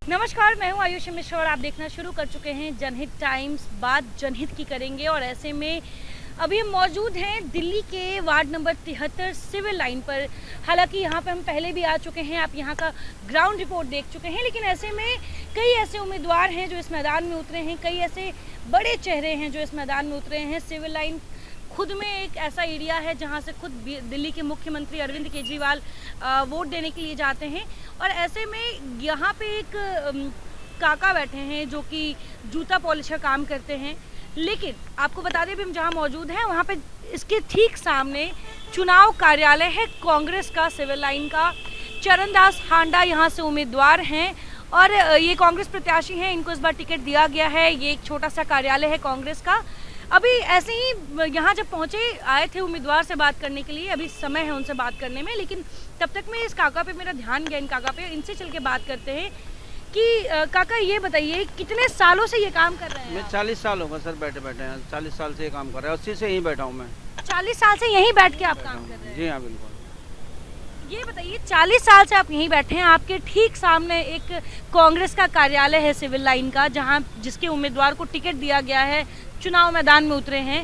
नमस्कार, मैं हूं आयुषी मिश्रा और आप देखना शुरू कर चुके हैं जनहित टाइम्स। बात जनहित की करेंगे और ऐसे में अभी हम मौजूद हैं दिल्ली के वार्ड नंबर 73 सिविल लाइन पर। हालांकि यहां पे हम पहले भी आ चुके हैं, आप यहां का ग्राउंड रिपोर्ट देख चुके हैं, लेकिन ऐसे में कई ऐसे उम्मीदवार हैं जो इस मैदान में उतरे हैं, कई ऐसे बड़े चेहरे हैं जो इस मैदान में उतरे हैं। सिविल लाइन खुद में एक ऐसा एरिया है जहां से खुद दिल्ली के मुख्यमंत्री अरविंद केजरीवाल वोट देने के लिए जाते हैं। और ऐसे में यहाँ पे एक काका बैठे हैं जो कि जूता पॉलिश का काम करते हैं। लेकिन आपको बता दें भी हम जहाँ मौजूद हैं वहाँ पे इसके ठीक सामने चुनाव कार्यालय है कांग्रेस का, सिविल लाइन का। चरणदास हांडा यहाँ से उम्मीदवार हैं और ये कांग्रेस प्रत्याशी हैं, इनको इस बार टिकट दिया गया है। ये एक छोटा सा कार्यालय है कांग्रेस का। अभी ऐसे ही यहाँ जब पहुँचे आए थे उम्मीदवार से बात करने के लिए, अभी समय है उनसे बात करने में, लेकिन तब तक में इस काका पे मेरा ध्यान गया, इन काका पे। इनसे चल के बात करते हैं कि काका ये बताइए कितने सालों से ये काम कर रहे हैं? मैं 40 साल होगा सर बैठे बैठे हैं, 40 साल से ये काम कर रहे हैं, 80 से यहीं बैठा हूँ मैं। 40 साल से यहीं बैठ के आप काम कर रहे हैं? जी हाँ, बिल्कुल। ये बताइए 40 साल से आप यहीं बैठे हैं, आपके ठीक सामने एक कांग्रेस का कार्यालय है सिविल लाइन का, जहाँ जिसके उम्मीदवार को टिकट दिया गया है, चुनाव मैदान में उतरे हैं।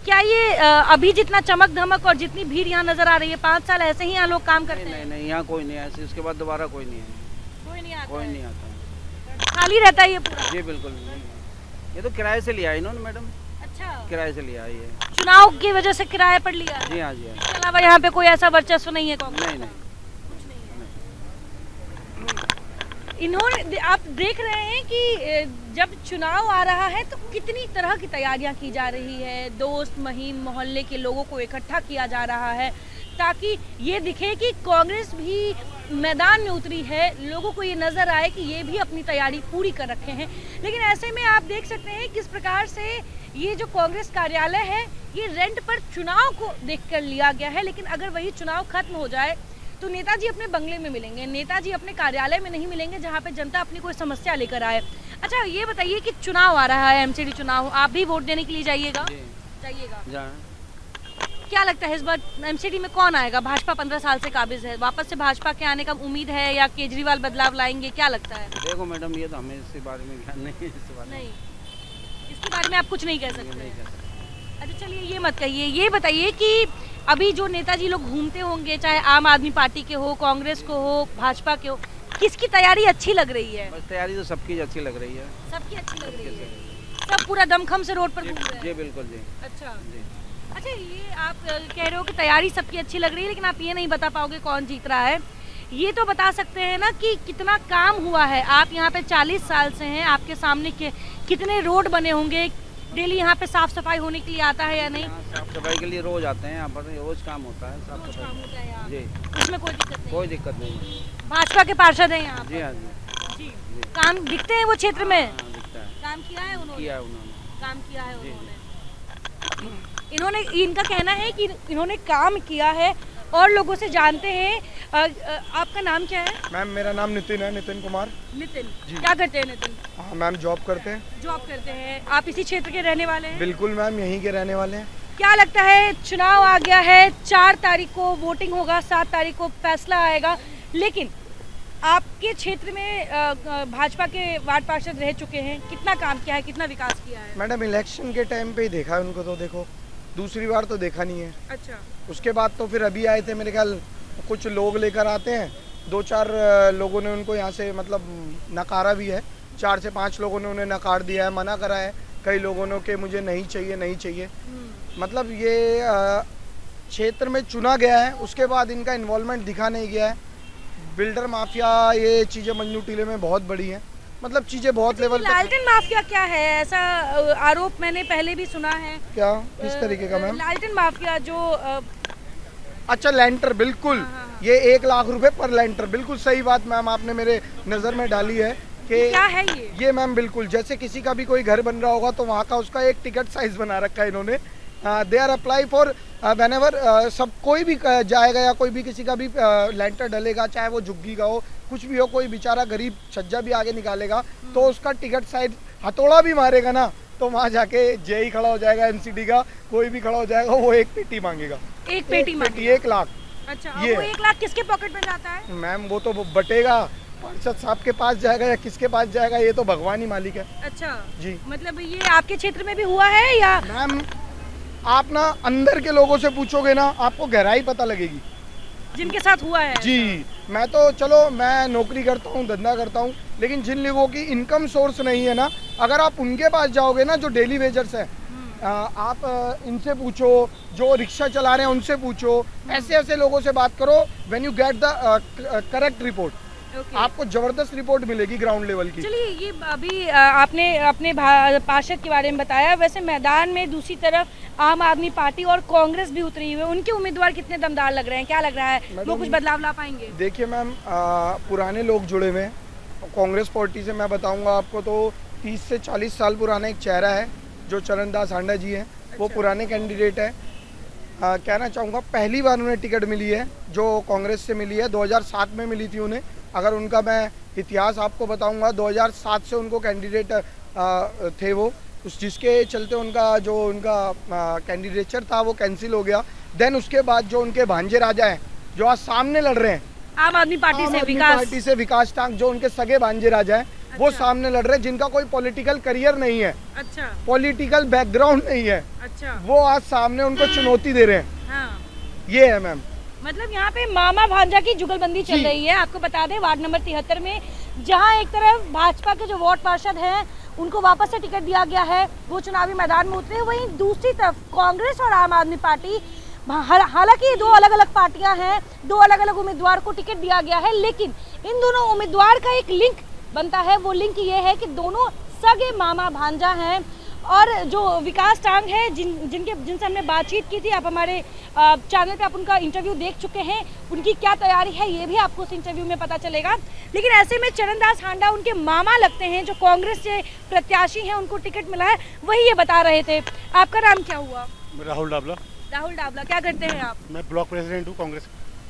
क्या ये अभी जितना चमक धमक और जितनी भीड़ यहाँ नजर आ रही है, 5 साल ऐसे ही यहाँ लोग काम करते हैं? नहीं नहीं, यहाँ कोई नहीं है ऐसे, इसके बाद दोबारा कोई नहीं है। कोई नहीं आता? कोई नहीं आता। खाली रहता है ये पूरा? जी बिल्कुल नहीं। ये तो किराए से लिया है इन्होंने मैडम। अच्छा, किराए से लिया है ये। चुनाव की वजह से किराए पर लिया? जी हाँ, जी हाँ। इसके अलावा यहाँ पे कोई ऐसा वर्चस्व नहीं है कांग्रेस? नहीं नहीं। कुछ नहीं है। इन्होंने, आप देख रहे हैं कि जब चुनाव आ रहा है तो कितनी तरह की तैयारियां की जा रही है। दोस्त महीम मोहल्ले के लोगों को इकट्ठा किया जा रहा है ताकि ये दिखे कि कांग्रेस भी मैदान में उतरी है, लोगों को ये नजर आए कि ये भी अपनी तैयारी पूरी कर रखे हैं। लेकिन ऐसे में आप देख सकते हैं किस प्रकार से ये जो कांग्रेस कार्यालय है ये रेंट पर चुनाव को देखकर लिया गया है। लेकिन अगर वही चुनाव खत्म हो जाए तो नेताजी अपने बंगले में मिलेंगे, नेताजी अपने कार्यालय में नहीं मिलेंगे जहाँ पे जनता अपनी कोई समस्या लेकर आए। अच्छा, ये बताइए कि चुनाव आ रहा है, एमसीडी चुनाव, आप भी वोट देने के लिए जाइएगा? जाइएगा। क्या लगता है इस बार एमसीडी में कौन आएगा? भाजपा 15 साल से काबिज है, वापस से भाजपा के आने का उम्मीद है या केजरीवाल बदलाव लाएंगे? क्या लगता है? देखो मैडम, ये तो हमें इसके बारे में ज्ञान नहीं है। नहीं, इसके बारे में आप कुछ नहीं कह सकते? अच्छा चलिए, ये मत कहिए, ये बताइए कि अभी जो नेताजी लोग घूमते होंगे, चाहे आम आदमी पार्टी के हो, कांग्रेस को हो, भाजपा के हो, किसकी तैयारी अच्छी लग रही है? बस तैयारी तो सबकी अच्छी लग रही है। सबकी अच्छी लग रही है? सब पूरा दमखम से रोड पर घूम रहे हैं? जी बिल्कुल जी। अच्छा जी। अच्छा, ये आप कह रहे हो कि तैयारी सबकी अच्छी लग रही है, लेकिन आप ये नहीं बता पाओगे कौन जीत रहा है। ये तो बता सकते हैं ना कि कितना काम हुआ है। आप यहाँ पे 40 साल से हैं, आपके सामने कितने रोड बने होंगे, डेली यहाँ पे साफ सफाई होने के लिए आता है या नहीं? साफ सफाई के लिए रोज आते हैं यहाँ पर, रोज काम होता है साफ रोज सफाई। काम होता है यहाँ? जी। उसमें कोई दिक्कत नहीं? कोई दिक्कत नहीं। भाजपा के पार्षद हैं यहाँ? जी हाँ जी। जी। काम दिखते हैं वो क्षेत्र में? हाँ, दिखता है। काम किया है उन्होंने? किया है उन्होंने। काम किया है उन्होंने। इन्होंने, इनका कहना है कि इन्होंने काम किया है और लोगों से जानते हैं। आपका नाम क्या है? मैम मेरा नाम नितिन है, नितिन कुमार। नितिन जी। क्या करते हैं नितिन? हाँ मैम, जॉब करते हैं। जॉब करते हैं। आप इसी क्षेत्र के रहने वाले हैं? बिल्कुल मैम, यहीं के रहने वाले हैं। क्या लगता है, चुनाव आ गया है, 4 तारीख को वोटिंग होगा, 7 तारीख को फैसला आएगा, लेकिन आपके क्षेत्र में भाजपा के वार्ड पार्षद रह चुके हैं, कितना काम किया है, कितना विकास किया है? मैडम इलेक्शन के टाइम पे ही देखा है उनको, तो देखो दूसरी बार तो देखा नहीं है। अच्छा। उसके बाद तो फिर अभी आए थे, मेरे ख्याल कुछ लोग लेकर आते हैं, 2-4 लोगों ने उनको यहाँ से मतलब नकारा भी है। 4 से 5 लोगों ने उन्हें नकार दिया है, मना करा है। कई लोगों ने कि मुझे नहीं चाहिए, नहीं चाहिए। मतलब ये क्षेत्र में चुना गया है, उसके बाद इनका इन्वॉल्वमेंट दिखा नहीं गया है। बिल्डर माफिया, ये चीज़ें मंजू टीले में बहुत बड़ी हैं, मतलब चीज़ें बहुत लेवल पे। लालटेन माफिया क्या है? ऐसा आरोप मैंने पहले भी सुना है। क्या, किस तरीके का मैम? लालटेन माफिया जो अच्छा, लेंटर, बिल्कुल। ये 1 लाख रुपए पर लेंटर, बिल्कुल सही बात मैम आपने मेरे नज़र में डाली है कि क्या है ये मैम बिल्कुल, जैसे किसी का भी कोई घर बन रहा होगा तो वहाँ का उसका एक टिकट साइज बना रखा है इन्होंने। They are apply for whenever, सब कोई भी जाएगा या कोई भी किसी का भी लेंटर डलेगा, चाहे वो झुग्गी का हो, कुछ भी हो, कोई बेचारा गरीब छज्जा भी आगे निकालेगा तो उसका टिकट साइज हथौड़ा भी मारेगा ना तो वहाँ जाके जेई खड़ा हो जाएगा, एमसीडी का कोई भी खड़ा हो जाएगा, वो एक पेटी मांगेगा। एक पेटी मांगेगा? 1 लाख। अच्छा, ये वो 1 लाख किसके पॉकेट में जाता है? मैम वो तो बटेगा, पार्षद साहब के पास जाएगा या किसके पास जाएगा ये तो भगवान ही मालिक है अच्छा जी। मतलब ये आपके क्षेत्र में भी हुआ है या? मैम आप ना अंदर के लोगों से पूछोगे ना आपको गहराई पता लगेगी जिनके साथ हुआ है? जी। मैं तो चलो मैं नौकरी करता हूँ, धंधा करता हूँ, लेकिन जिन लोगों की इनकम सोर्स नहीं है ना, अगर आप उनके पास जाओगे ना जो डेली वेजर्स है, आप इनसे पूछो, जो रिक्शा चला रहे हैं उनसे पूछो, ऐसे ऐसे लोगों से बात करो, when you get the correct report, आपको जबरदस्त रिपोर्ट मिलेगी ग्राउंड लेवल की। चलिए ये अभी आपने अपने पार्षद के बारे में बताया, वैसे मैदान में दूसरी तरफ आम आदमी पार्टी और कांग्रेस भी उतरी हुई है, उनके उम्मीदवार कितने दमदार लग रहे हैं, क्या लग रहा है वो कुछ बदलाव ला पाएंगे? देखिए मैम पुराने लोग जुड़े हुए हैं कांग्रेस पार्टी से। मैं बताऊंगा आपको तो 30 से 40 साल पुराना एक चेहरा है जो चरणदास हांडा जी हैं। वो अच्छा। पुराने कैंडिडेट है। कहना चाहूँगा पहली बार उन्हें टिकट मिली है जो कांग्रेस से मिली है, 2007 में मिली थी उन्हें। अगर उनका मैं इतिहास आपको बताऊंगा, 2007 से उनको कैंडिडेट थे वो, उस जिसके चलते उनका कैंडिडेचर था वो कैंसिल हो गया। देन उसके बाद जो उनके भांजे राजा हैं जो आज सामने लड़ रहे हैं आम आदमी पार्टी से विकास टांग, जो उनके सगे भांजे राजा हैं वो अच्छा। सामने लड़ रहे हैं, जिनका कोई पॉलिटिकल करियर नहीं है, अच्छा पॉलिटिकल बैकग्राउंड नहीं है, अच्छा वो आज सामने उनको चुनौती दे रहे हैं। हाँ। ये है मैम। मतलब यहाँ पे मामा भांजा की जुगलबंदी चल जी। रही है। आपको बता दें वार्ड नंबर 73 में जहाँ एक तरफ भाजपा के जो वार्ड पार्षद हैं उनको वापस से टिकट दिया गया है, वो चुनावी मैदान में उतरे, वहीं दूसरी तरफ कांग्रेस और आम आदमी पार्टी, हालांकि दो अलग अलग पार्टियां हैं, दो अलग अलग उम्मीदवार को टिकट दिया गया है, लेकिन इन दोनों उम्मीदवार का एक लिंक बनता है। वो लिंक ये है कि दोनों सगे मामा भांजा हैं। और जो विकास टांग है जिनसे हमने बातचीत की थी, आप हमारे चैनल पे आप उनका इंटरव्यू देख चुके हैं, उनकी क्या तैयारी है ये भी आपको उस इंटरव्यू में पता चलेगा। लेकिन ऐसे में चरणदास हांडा उनके मामा लगते हैं, जो कांग्रेस से प्रत्याशी हैं, उनको टिकट मिला है, वही ये बता रहे थे। आपका नाम क्या हुआ? राहुल डाबला। राहुल डाबला, क्या करते हैं आप? मैं ब्लॉक प्रेसिडेंट हूँ कांग्रेस।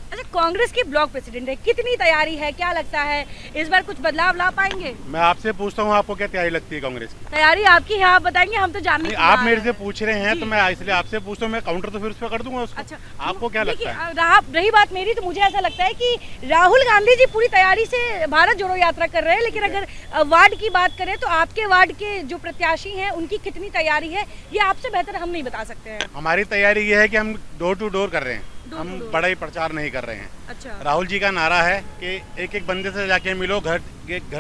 अच्छा, कांग्रेस की ब्लॉक प्रेसिडेंट है, कितनी तैयारी है, क्या लगता है इस बार कुछ बदलाव ला पाएंगे? मैं आपसे पूछता हूँ आपको क्या तैयारी लगती है कांग्रेस की? तैयारी आपकी है, आप बताएंगे, हम तो जानने आप मेरे से पूछ रहे हैं तो मैं इसलिए आपसे पूछता हूँ, मैं काउंटर तो फिर उस पर कर दूंगा उसको। अच्छा, आपको क्या लगता है? रही बात मेरी, तो मुझे ऐसा लगता है कि राहुल गांधी जी पूरी तैयारी से भारत जोड़ो यात्रा कर रहे हैं, लेकिन अगर वार्ड की बात करें तो आपके वार्ड के जो प्रत्याशी हैं उनकी कितनी तैयारी है ये आपसे बेहतर हम नहीं बता सकते हैं। हमारी तैयारी ये है कि हम डोर टू डोर कर रहे हैं, हम बड़ा ही प्रचार नहीं कर रहे हैं। अच्छा। राहुल जी का नारा है कि एक एक बंदे से जाके मिलो, घर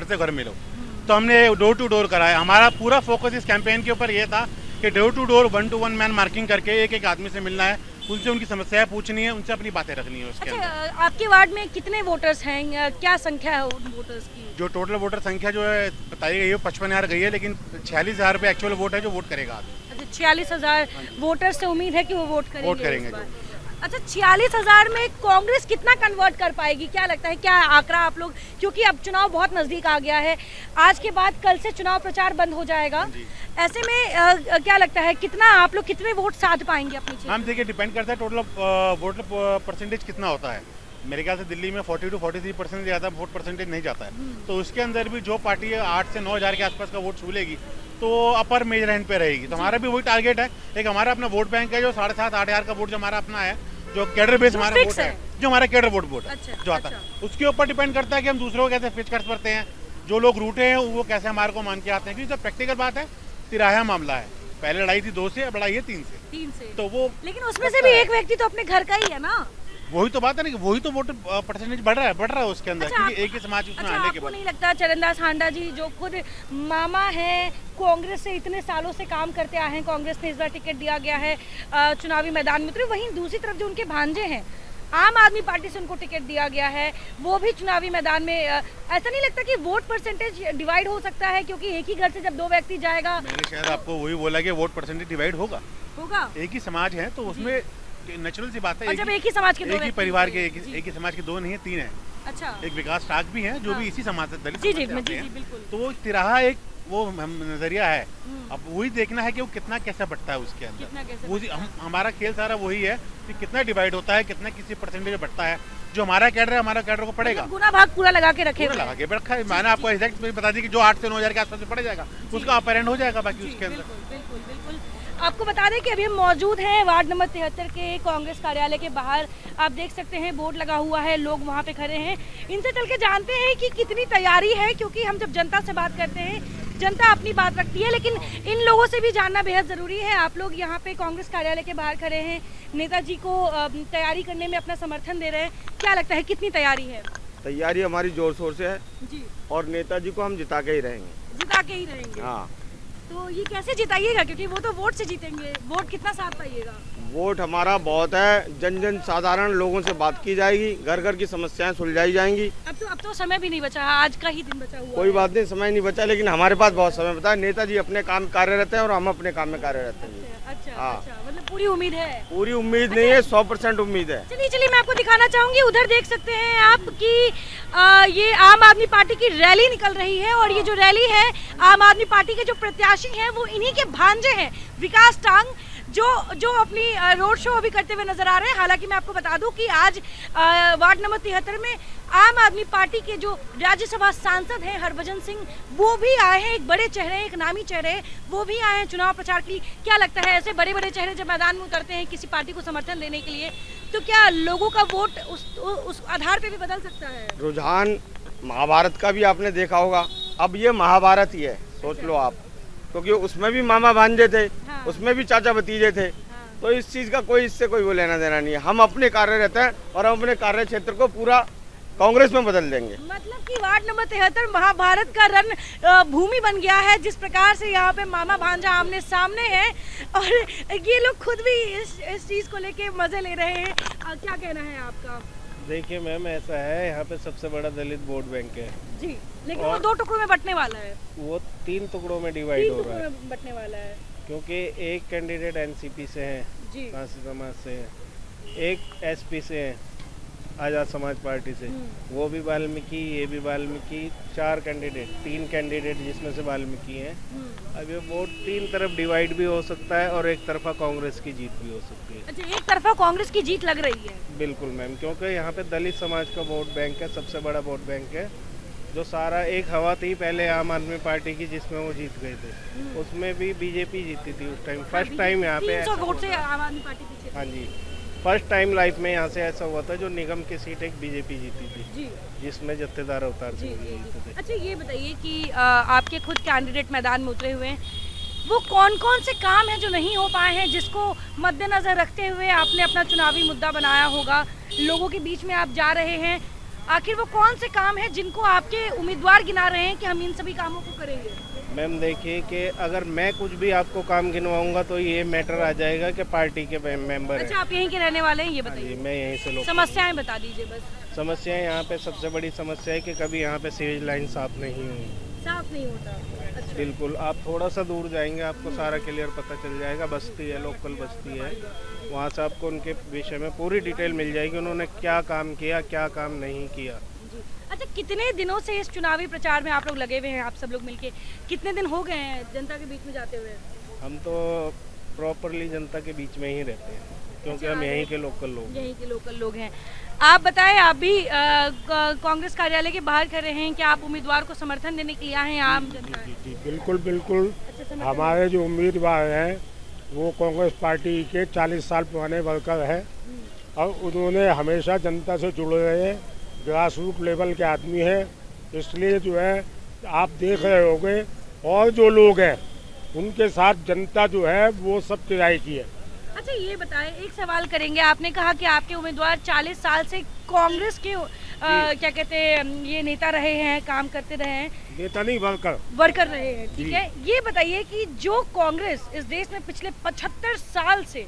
से घर मिलो, तो हमने डोर टू डोर करा है। हमारा पूरा फोकस इस कैंपेन के ऊपर ये था कि door to door 1 to 1 man marking करके एक एक आदमी से मिलना है, उनसे उनकी समस्याएं पूछनी है, उनसे अपनी बातें रखनी है उसके अंदर। आपके वार्ड में कितने वोटर्स हैं, क्या संख्या है उन वोटर्स की? जो टोटल वोटर संख्या जो है बताई गई है 55,000 गई है, लेकिन 46,000 पे एक्चुअल वोट है जो वोट करेगा आदमी। अच्छा, 46,000 वोटर से उम्मीद है कि वो वोट करेंगे इस बार। जो। अच्छा, 46,000 में कांग्रेस कितना कन्वर्ट कर पाएगी, क्या लगता है, क्या आंकड़ा आप लोग, क्योंकि अब चुनाव बहुत नजदीक आ गया है, आज के बाद कल से चुनाव प्रचार बंद हो जाएगा, ऐसे में क्या लगता है कितना आप लोग कितने वोट साध पाएंगे अपनी क्षेत्र? हम देखिए डिपेंड करता है टोटल वोट परसेंटेज कितना होता है। मेरे ख्याल से दिल्ली में 40 to 43% ज़्यादा वोट परसेंटेज नहीं जाता है, तो उसके अंदर भी जो पार्टी 8 से 9,000 के आसपास का वोट छू लेगी तो अपर मेजर हैंड पे रहेगी। तो हमारा भी वही टारगेट है। एक हमारा अपना वोट बैंक है जो 7,500-8,000 का वोट जो हमारा अपना है, जो कैडर बेस हमारा वोट है, जो हमारा कैडर वोट है जो आता है, उसके ऊपर डिपेंड करता है कि हम दूसरों को कैसे फिच कर सकते हैं, जो लोग रूटे हैं वो कैसे हमारे को मान के आते हैं। क्योंकि जब प्रैक्टिकल बात है, तिराहा मामला है, पहले लड़ाई थी 2 से, अब लड़ाई है 3 से, तो वो, लेकिन उसमें से भी एक व्यक्ति तो अपने घर का ही है ना। वही तो बात है ना कि वही तो वोट परसेंटेज बढ़ रहा है उसके अंदर। अच्छा, क्योंकि एक ही समाज उसमें आने के आपको बाद नहीं लगता चरणदास हांडा जी जो खुद मामा हैं, कांग्रेस से इतने सालों से काम करते आए हैं, कांग्रेस ने इस बार टिकट दिया गया है, चुनावी मैदान में उतरे, वहीं दूसरी तरफ जो उनके भांजे हैं आम आदमी पार्टी से उनको टिकट दिया गया है, वो भी चुनावी मैदान में, ऐसा नहीं लगता कि वोट परसेंटेज डिवाइड हो सकता है? क्योंकि एक ही घर से जब 2 व्यक्ति जाएगा, मैंने शायद आपको वही बोला कि वोट परसेंटेज डिवाइड होगा, एक ही समाज है तो उसमें नेचुरल सी बात है। और जब एक ही समाज के एक ही परिवार के एक ही समाज के 2 नहीं है 3 है। अच्छा, एक विकास टाक भी है जो भी इसी समाज से दलित जी समाज जी से आते जी हैं। बिल्कुल। तो वो तिराहा एक वो नजरिया है, अब वही देखना है कि वो कितना कैसा बढ़ता है उसके अंदर। वो हमारा खेल सारा वही है कि कितना डिवाइड होता है, कितना किसी परसेंटेज बढ़ता है। जो हमारा कैडर है, हमारा कैडर को पड़ेगा, गुना भाग पूरा लगा के रखे, लगा के रखा है। मैंने आपको एग्जैक्ट बता दी कि जो 8 से 9,000 के आसपास पड़ जाएगा उसका अपरेंट हो जाएगा बाकी उसके अंदर। बिल्कुल बिल्कुल बिल्कुल। आपको बता दें कि अभी हम मौजूद हैं वार्ड नंबर 73 के कांग्रेस कार्यालय के बाहर। आप देख सकते हैं बोर्ड लगा हुआ है, लोग वहां पे खड़े हैं। इनसे चल के जानते हैं कि कितनी तैयारी है, क्योंकि हम जब जनता से बात करते हैं जनता अपनी बात रखती है, लेकिन इन लोगों से भी जानना बेहद ज़रूरी है। आप लोग यहाँ पे कांग्रेस कार्यालय के बाहर खड़े हैं, नेताजी को तैयारी करने में अपना समर्थन दे रहे हैं। क्या लगता है कितनी तैयारी है? तैयारी हमारी जोर शोर से है जी, और नेताजी को हम जिता के ही रहेंगे। जिता के ही रहेंगे। हाँ, तो ये कैसे जिताइएगा, क्योंकि वो तो वोट से जीतेंगे, वोट कितना साथ पाइएगा? वोट हमारा बहुत है, जन जन साधारण लोगों से बात की जाएगी, घर घर की समस्याएं सुलझाई जाएंगी। अब तो समय भी नहीं बचा है, आज का ही दिन बचा हुआ कोई है। बात नहीं, समय नहीं बचा, लेकिन हमारे पास बहुत समय बचा है। नेताजी अपने काम कार्यरत हैं और हम अपने काम में कार्यरत हैं। अच्छा, हाँ। अच्छा, मतलब पूरी उम्मीद है। पूरी उम्मीद नहीं है, 100% उम्मीद है। चलिए मैं आपको दिखाना चाहूंगी। उधर देख सकते हैं आप कि ये आम आदमी पार्टी की रैली निकल रही है, और ये जो रैली है आम आदमी पार्टी के जो प्रत्याशी हैं वो इन्हीं के भांजे हैं, विकास टांग, जो अपनी रोड शो अभी करते हुए नजर आ रहे हैं। हालांकि मैं आपको बता दूं कि आज वार्ड नंबर 73 में आम आदमी पार्टी के जो राज्यसभा सांसद हैं हरभजन सिंह, वो भी आए हैं। एक बड़े चेहरे, एक नामी चेहरे, वो भी आए हैं चुनाव प्रचार के लिए। क्या लगता है, ऐसे बड़े बड़े चेहरे जब मैदान में उतरते हैं किसी पार्टी को समर्थन देने के लिए, तो क्या लोगों का वोट उस आधार पे भी बदल सकता है? रुझान महाभारत का भी आपने देखा होगा, अब ये महाभारत ही है, सोच लो आप, क्योंकि उसमें भी मामा भांजे थे। हाँ। उसमें भी चाचा भतीजे थे। हाँ। तो इस चीज़ का कोई इससे कोई वो लेना देना नहीं है। हम अपने कार्य रहते हैं और हम अपने कार्य क्षेत्र को पूरा कांग्रेस में बदल देंगे। मतलब कि वार्ड नंबर 73 महाभारत का रण भूमि बन गया है, जिस प्रकार से यहाँ पे मामा भांजा आमने सामने है, और ये लोग खुद भी इस चीज को लेके मजे ले रहे हैं। क्या कहना है आपका? देखिए मैम, ऐसा है, यहाँ पे सबसे बड़ा दलित वोट बैंक है जी, लेकिन वो 2 टुकड़ों में बंटने वाला है। वो 3 टुकड़ों में डिवाइड हो रहा है, बंटने वाला है, क्योंकि एक कैंडिडेट एनसीपी से है, जी, कांसी समाज से है, एक एसपी से है, आज़ाद समाज पार्टी से, वो भी वाल्मीकि, ये भी वाल्मीकि, 4 कैंडिडेट, 3 कैंडिडेट जिसमें से वाल्मीकि हैं। अब ये वोट 3 तरफ डिवाइड भी हो सकता है और एक तरफा कांग्रेस की जीत भी हो सकती है। अच्छा, एक तरफा कांग्रेस की जीत लग रही है। बिल्कुल मैम, क्योंकि यहाँ पे दलित समाज का वोट बैंक है, सबसे बड़ा वोट बैंक है। जो सारा एक हवा थी पहले आम आदमी पार्टी की, जिसमें वो जीत गए थे, उसमें भी बीजेपी जीती थी उस टाइम। फर्स्ट टाइम यहाँ पे 300 वोट से आम आदमी पार्टी पीछे थी। हाँ जी, फर्स्ट टाइम लाइफ में यहाँ से ऐसा हुआ था जो निगम की सीट एक बीजेपी जीती थी, जी, जिसमें जत्थेदार अवतार जी, सिंह जी, जीते थे। अच्छा ये बताइए कि आपके खुद कैंडिडेट मैदान में उतरे हुए हैं, वो कौन कौन से काम हैं जो नहीं हो पाए हैं, जिसको मद्देनजर रखते हुए आपने अपना चुनावी मुद्दा बनाया होगा, लोगों के बीच में आप जा रहे हैं, आखिर वो कौन से काम हैं जिनको आपके उम्मीदवार गिना रहे हैं कि हम इन सभी कामों को करेंगे? मैम देखिए कि अगर मैं कुछ भी आपको काम गिनवाऊंगा तो ये मैटर आ जाएगा कि पार्टी के मेंबर अच्छा, हैं। आप यहीं के रहने वाले हैं, ये हाँ जी, बताइए। मैं यहीं से लोग समस्याएं बता दीजिए बस। समस्याएं यहाँ पे सबसे बड़ी समस्या है कि कभी यहाँ पे सीवेज लाइन साफ नहीं हुई। साफ नहीं होता। अच्छा, बिल्कुल, आप थोड़ा सा दूर जाएंगे आपको सारा क्लियर पता चल जाएगा। बस्ती है, लोकल बस्ती है, वहाँ से आपको उनके विषय में पूरी डिटेल मिल जाएगी, उन्होंने क्या काम किया, क्या काम नहीं किया। जी। अच्छा, कितने दिनों से इस चुनावी प्रचार में आप लोग लगे हुए हैं, आप सब लोग मिलके? कितने दिन हो गए हैं जनता के बीच में जाते हुए? हम तो प्रॉपरली जनता के बीच में ही रहते हैं, क्योंकि अच्छा, हम यहीं के लोकल लोग हैं। यहीं के लोकल लोग हैं। आप बताएं, आप भी कांग्रेस कार्यालय के बाहर खड़े हैं, क्या आप उम्मीदवार को समर्थन देने के लिए आए हैं? आम जनता है। जी बिल्कुल बिल्कुल। अच्छा, समर्थन हमारे जो उम्मीदवार हैं वो कांग्रेस पार्टी के 40 साल पुराने वर्कर हैं और उन्होंने हमेशा जनता से जुड़े रहे, ग्रास रूट लेवल के आदमी हैं। इसलिए जो है आप देख रहे होंगे, और जो लोग हैं उनके साथ जनता जो है वो सब किराए की है। अच्छा ये बताएं, एक सवाल करेंगे। आपने कहा कि आपके उम्मीदवार 40 साल से कांग्रेस के क्या कहते हैं, ये नेता रहे हैं, काम करते रहे हैं, नेता नहीं वर्कर रहे हैं, ठीक है। ये बताइए कि जो कांग्रेस इस देश में पिछले 75 साल से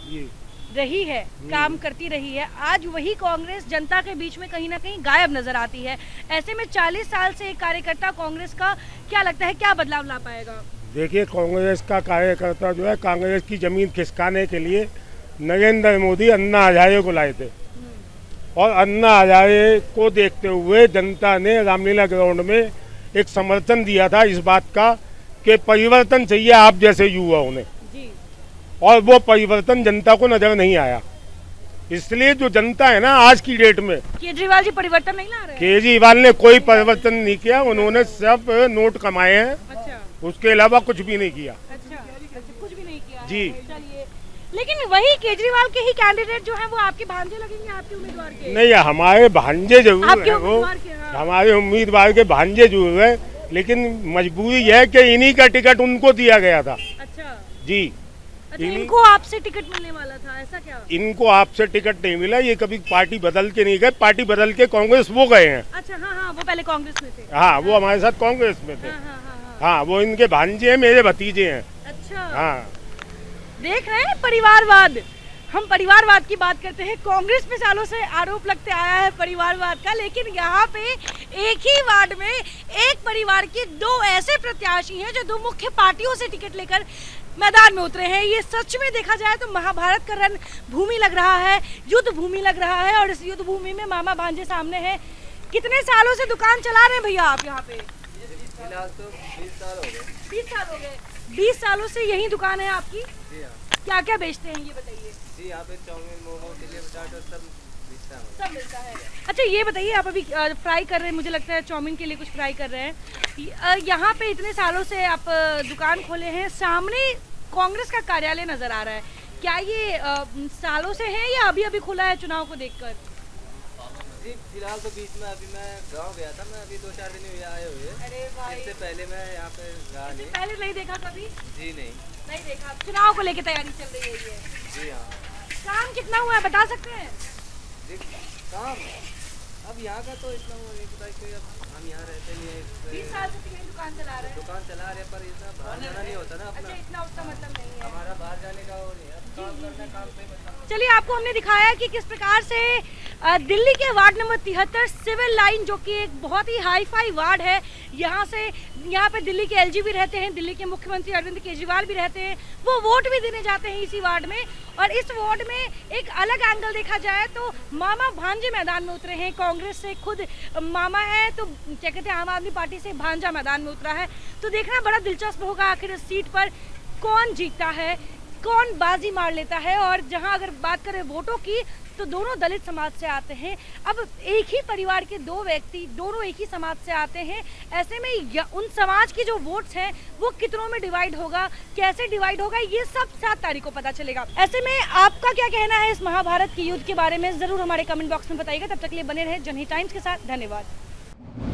जी रही है, काम करती रही है, आज वही कांग्रेस जनता के बीच में कहीं ना कहीं गायब नजर आती है। ऐसे में 40 साल से एक कार्यकर्ता कांग्रेस का क्या लगता है क्या बदलाव ला पाएगा? देखिए, कांग्रेस का कार्यकर्ता जो है, कांग्रेस की जमीन खिसकाने के लिए नरेंद्र मोदी अन्ना हजारे को लाए थे, और अन्ना हजारे को देखते हुए जनता ने रामलीला ग्राउंड में एक समर्थन दिया था इस बात का कि परिवर्तन चाहिए आप जैसे युवाओं ने, जी, और वो परिवर्तन जनता को नजर नहीं आया। इसलिए जो जनता है ना आज की डेट में, केजरीवाल जी परिवर्तन नहीं ला रहे हैं? केजरीवाल ने कोई परिवर्तन नहीं किया, उन्होंने सब नोट कमाए हैं, अच्छा, उसके अलावा कुछ भी नहीं किया। अच्छा, कुछ भी नहीं किया जी। चलिए, लेकिन वही केजरीवाल के ही कैंडिडेट जो हैं वो आपके भांजे लगेंगे आपके उम्मीदवार के? नहीं, हमारे भांजे जरूर आपके हैं वो, उम्मीदवार के, हाँ। हमारे उम्मीदवार के भांजे जरूर है, लेकिन मजबूरी है कि इन्हीं का टिकट उनको दिया गया था। अच्छा, जी, अच्छा, इनको आपसे टिकट मिलने वाला था, ऐसा क्या? इनको आपसे टिकट नहीं मिला, ये कभी पार्टी बदल के नहीं गए, पार्टी बदल के कांग्रेस वो गए हैं। अच्छा, हाँ हाँ, वो पहले कांग्रेस में थे। हाँ, वो हमारे साथ कांग्रेस में थे। हाँ हाँ हाँ हाँ। हाँ, वो इनके भांजे हैं, मेरे भतीजे हैं। अच्छा, हाँ, देख रहे हैं परिवारवाद। हम परिवारवाद की बात करते हैं, कांग्रेस पे सालों से आरोप लगते आया है परिवारवाद का, लेकिन यहाँ पे एक ही वार्ड में एक परिवार के दो ऐसे प्रत्याशी हैं जो दो मुख्य पार्टियों से टिकट लेकर मैदान में उतरे हैं। ये सच में देखा जाए तो महाभारत का रण भूमि लग रहा है, युद्ध भूमि लग रहा है, और इस युद्ध भूमि में मामा भांजे सामने हैं। कितने सालों से दुकान चला रहे हैं भैया आप यहाँ पे? फिलहाल तो 20 साल हो गए। 20 साल हो गए। 20 सालों से यही दुकान है आपकी? जी हाँ क्या क्या बेचते हैं ये बताइए? जी, यहाँ पे चाउमीन, मोमो, चिली, पटाटो सब मिलता है। सब मिलता है। अच्छा, ये बताइए, आप अभी फ्राई कर रहे हैं, मुझे लगता है चाउमीन के लिए कुछ फ्राई कर रहे हैं। यहाँ पे इतने सालों से आप दुकान खोले हैं, सामने कांग्रेस का कार्यालय नजर आ रहा है, क्या ये सालों से है या अभी अभी खुला है चुनाव को देखकर? जी, फिलहाल तो बीच में अभी मैं गांव गया था, मैं अभी 2-4 दिन हुए आए हुए। अरे भाई, इससे पहले मैं यहाँ पे रहा इससे नहीं। पहले नहीं देखा कभी? जी नहीं। नहीं देखा। चुनाव को लेकर तैयारी चल रही है ये? जी हाँ। काम कितना हुआ है बता सकते हैं? जी, काम अब यहाँ का तो इतना वो नहीं पता कि अब हम यहाँ रहते नहीं हैं। 20 साल से यही दुकान चला रहे हैं? दुकान चला रहे पर इतना बाहर जाना नहीं होता ना अच्छा, अपना, इतना उसका मतलब नहीं है। हमारा बाहर जाने का वो नहीं है। अब काम करना, काम पे मतलब। चलिए, आपको हमने दिखाया कि किस प्रकार से दिल्ली के वार्ड नंबर 73 सिविल लाइन, जो कि एक बहुत ही हाई फाई वार्ड है, यहाँ पे दिल्ली के एलजी भी रहते हैं, दिल्ली के मुख्यमंत्री अरविंद केजरीवाल भी रहते हैं, वो वोट भी देने जाते हैं इसी वार्ड में। और इस वार्ड में एक अलग एंगल देखा जाए तो मामा भांजे मैदान में उतरे हैं। कांग्रेस से खुद मामा है तो क्या कहते हैं, आम आदमी पार्टी से भांजा मैदान में उतरा है। तो देखना बड़ा दिलचस्प होगा आखिर इस सीट पर कौन जीतता है, कौन बाजी मार लेता है। और जहां अगर बात करें वोटों की तो दोनों दलित समाज से आते हैं। अब एक ही परिवार के दो व्यक्ति दोनों एक ही समाज से आते हैं, ऐसे में उन समाज की जो वोट्स हैं वो कितनों में डिवाइड होगा, कैसे डिवाइड होगा, ये सब 7 तारीख को पता चलेगा। ऐसे में आपका क्या कहना है इस महाभारत के युद्ध के बारे में, जरूर हमारे कमेंट बॉक्स में बताइएगा। तब तक के लिए बने रहे जनहित टाइम्स के साथ। धन्यवाद।